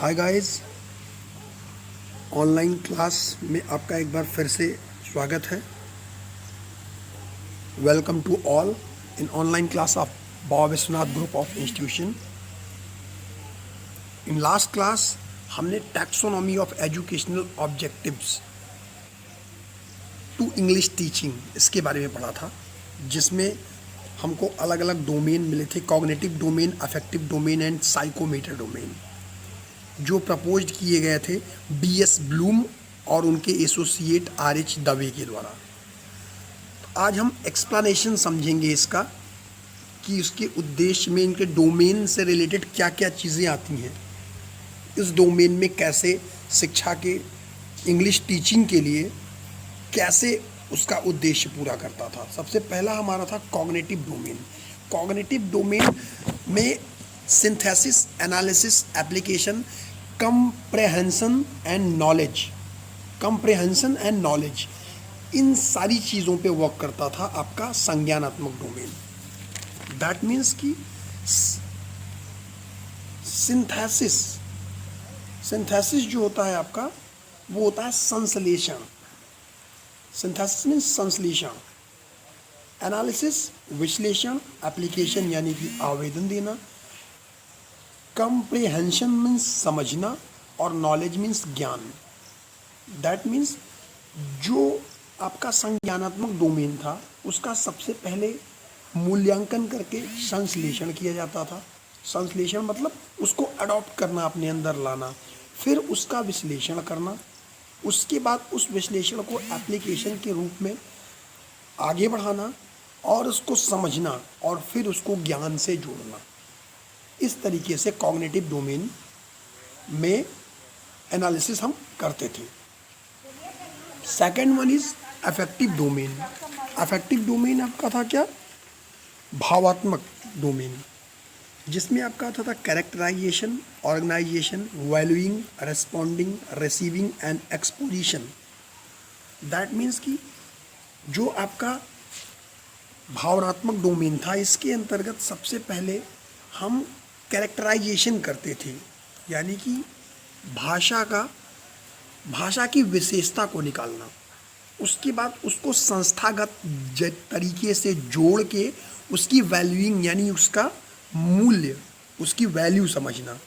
Hi guys, online class में आपका एक बार फिर से स्वागत है। Welcome to all in online class of Baba Vishwanath group of institution. In last class हमने taxonomy of educational objectives to English teaching इसके बारे में पढ़ा था, जिसमें हमको अलग अलग डोमेन मिले थे, cognitive domain, affective domain and psychomotor domain, जो प्रपोज्ड किए गए थे बीएस ब्लूम और उनके एसोसिएट आरएच दवे के द्वारा। तो आज हम एक्सप्लेनेशन समझेंगे इसका कि उसके उद्देश्य में इनके डोमेन से रिलेटेड क्या क्या चीज़ें आती हैं, इस डोमेन में कैसे शिक्षा के इंग्लिश टीचिंग के लिए कैसे उसका उद्देश्य पूरा करता था। सबसे पहला हमारा था कॉग्निटिव डोमेन। कॉग्निटिव डोमेन में synthesis, analysis, application, comprehension and knowledge, इन सारी चीज़ों पे वर्क करता था आपका संज्ञानात्मक डोमेन। दैट मीन्स कि सिंथेसिस जो होता है आपका, वो होता है संश्लेषण। सिंथेसिस मीन्स संश्लेषण, एनालिसिस विश्लेषण, एप्लीकेशन यानी कि आवेदन देना, कंप्रेहेंशन मीन्स समझना और नॉलेज मीन्स ज्ञान। दैट मीन्स जो आपका संज्ञानात्मक डोमेन था उसका सबसे पहले मूल्यांकन करके संश्लेषण किया जाता था। संश्लेषण मतलब उसको अडॉप्ट करना, अपने अंदर लाना, फिर उसका विश्लेषण करना, उसके बाद उस विश्लेषण को एप्लीकेशन के रूप में आगे बढ़ाना और उसको समझना और फिर उसको ज्ञान से जोड़ना। इस तरीके से कॉग्निटिव डोमेन में एनालिसिस हम करते थे। Second one is affective domain. Affective domain आपका था क्या? भावात्मक डोमेन, जिसमें आपका आता था characterisation, organisation, valuing, responding, receiving and exposition. That means कि जो आपका भावनात्मक डोमेन था, इसके अंतर्गत सबसे पहले हम कैरेक्टराइजेशन करते थे, यानी कि भाषा की विशेषता को निकालना। उसके बाद उसको संस्थागत तरीके से जोड़ के उसकी वैल्यूइंग यानी उसका मूल्य, उसकी वैल्यू समझना।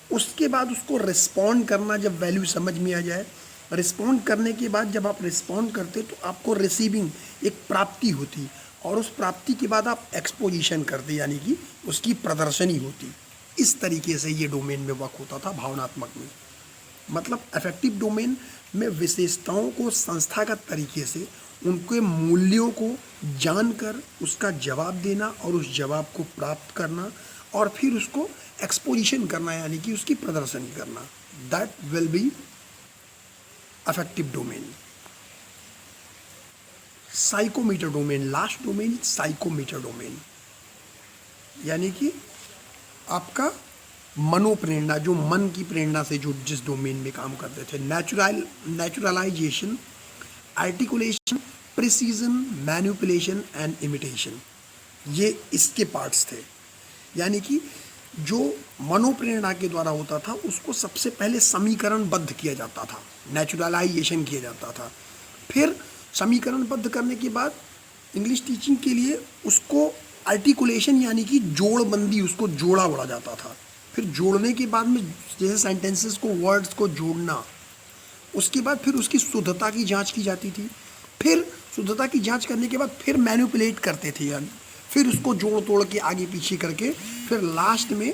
उसके बाद उसको रिस्पॉन्ड करना, जब वैल्यू समझ में आ जाए। रिस्पॉन्ड करने के बाद जब आप रिस्पॉन्ड करते तो आपको रिसीविंग, एक प्राप्ति होती, और उस प्राप्ति के बाद आप एक्सपोजिशन करते, यानी कि उसकी प्रदर्शनी होती। इस तरीके से ये डोमेन में वर्क होता था भावनात्मक में। मतलब अफेक्टिव डोमेन में विशेषताओं को संस्थागत तरीके से, उनके मूल्यों को जानकर उसका जवाब देना और उस जवाब को प्राप्त करना और फिर उसको एक्सपोजिशन करना, यानी कि उसकी प्रदर्शनी करना। That will be affective domain. Psychomotor domain, last domain psychomotor domain, यानी कि आपका मनोप्रेरणा, जो मन की प्रेरणा से जो जिस डोमेन में काम करते थे। Naturalisation, articulation, precision, manipulation and imitation, ये इसके पार्ट्स थे। यानी कि जो मनोप्रेरणा के द्वारा होता था उसको सबसे पहले समीकरणबद्ध किया जाता था, नेचुरलाइजेशन किया जाता था। फिर समीकरणबद्ध करने के बाद इंग्लिश टीचिंग के लिए उसको आर्टिकुलेशन यानी कि जोड़बंदी, उसको जोड़ा बढ़ा जाता था। फिर जोड़ने के बाद में जैसे सेंटेंसेस को, वर्ड्स को जोड़ना, उसके बाद फिर उसकी शुद्धता की जांच की जाती थी। फिर शुद्धता की जांच करने के बाद फिर मैनिपुलेट करते थे, यानी फिर उसको जोड़ तोड़ के आगे पीछे करके फिर लास्ट में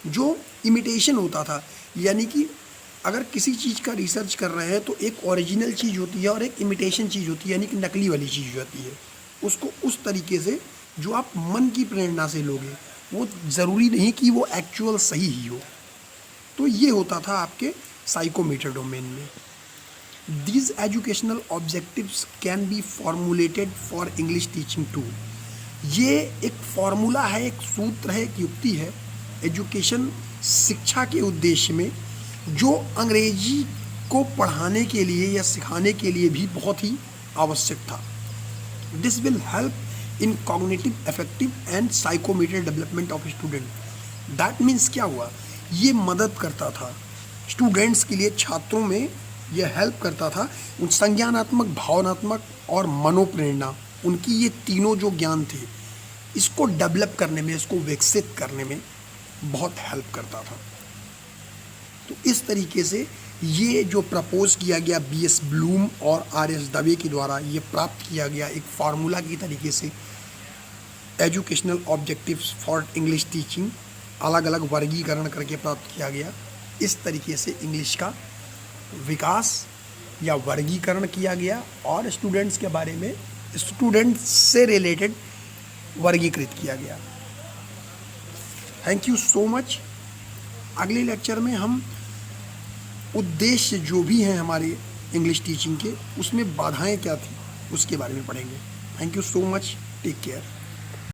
जो इमिटेशन होता था, यानी कि अगर किसी चीज़ का रिसर्च कर रहे हैं तो एक ओरिजिनल चीज़ होती है और एक इमिटेशन चीज़ होती है, यानी कि नकली वाली चीज़ होती है। उसको उस तरीके से जो आप मन की प्रेरणा से लोगे, वो ज़रूरी नहीं कि वो एक्चुअल सही ही हो। तो ये होता था आपके साइकोमीटर डोमेन में। These educational objectives can be formulated for English teaching too. ये एक फॉर्मूला है, एक सूत्र है, एक युक्ति है एजुकेशन, शिक्षा के उद्देश्य में, जो अंग्रेजी को पढ़ाने के लिए या सिखाने के लिए भी बहुत ही आवश्यक था। This will help in cognitive, affective and psychomotor development of student. That means क्या हुआ, ये मदद करता था स्टूडेंट्स के लिए, छात्रों में यह हेल्प करता था। उन संज्ञानात्मक, भावनात्मक और मनोप्रेरणा, उनकी ये तीनों जो ज्ञान थे, इसको डेवलप करने में, इसको विकसित करने में बहुत हेल्प करता था। तो इस तरीके से ये जो प्रपोज किया गया बीएस ब्लूम और आरएस दवे के द्वारा, ये प्राप्त किया गया एक फार्मूला की तरीके से educational objectives for English teaching, अलग अलग वर्गीकरण करके प्राप्त किया गया। इस तरीके से इंग्लिश का विकास या वर्गीकरण किया गया और स्टूडेंट्स के बारे में, स्टूडेंट्स से रिलेटेड वर्गीकृत किया गया। Thank you so much. अगले लेक्चर में हम उद्देश्य जो भी हैं हमारे इंग्लिश टीचिंग के, उसमें बाधाएं क्या थी उसके बारे में पढ़ेंगे। Thank you so much. Take care.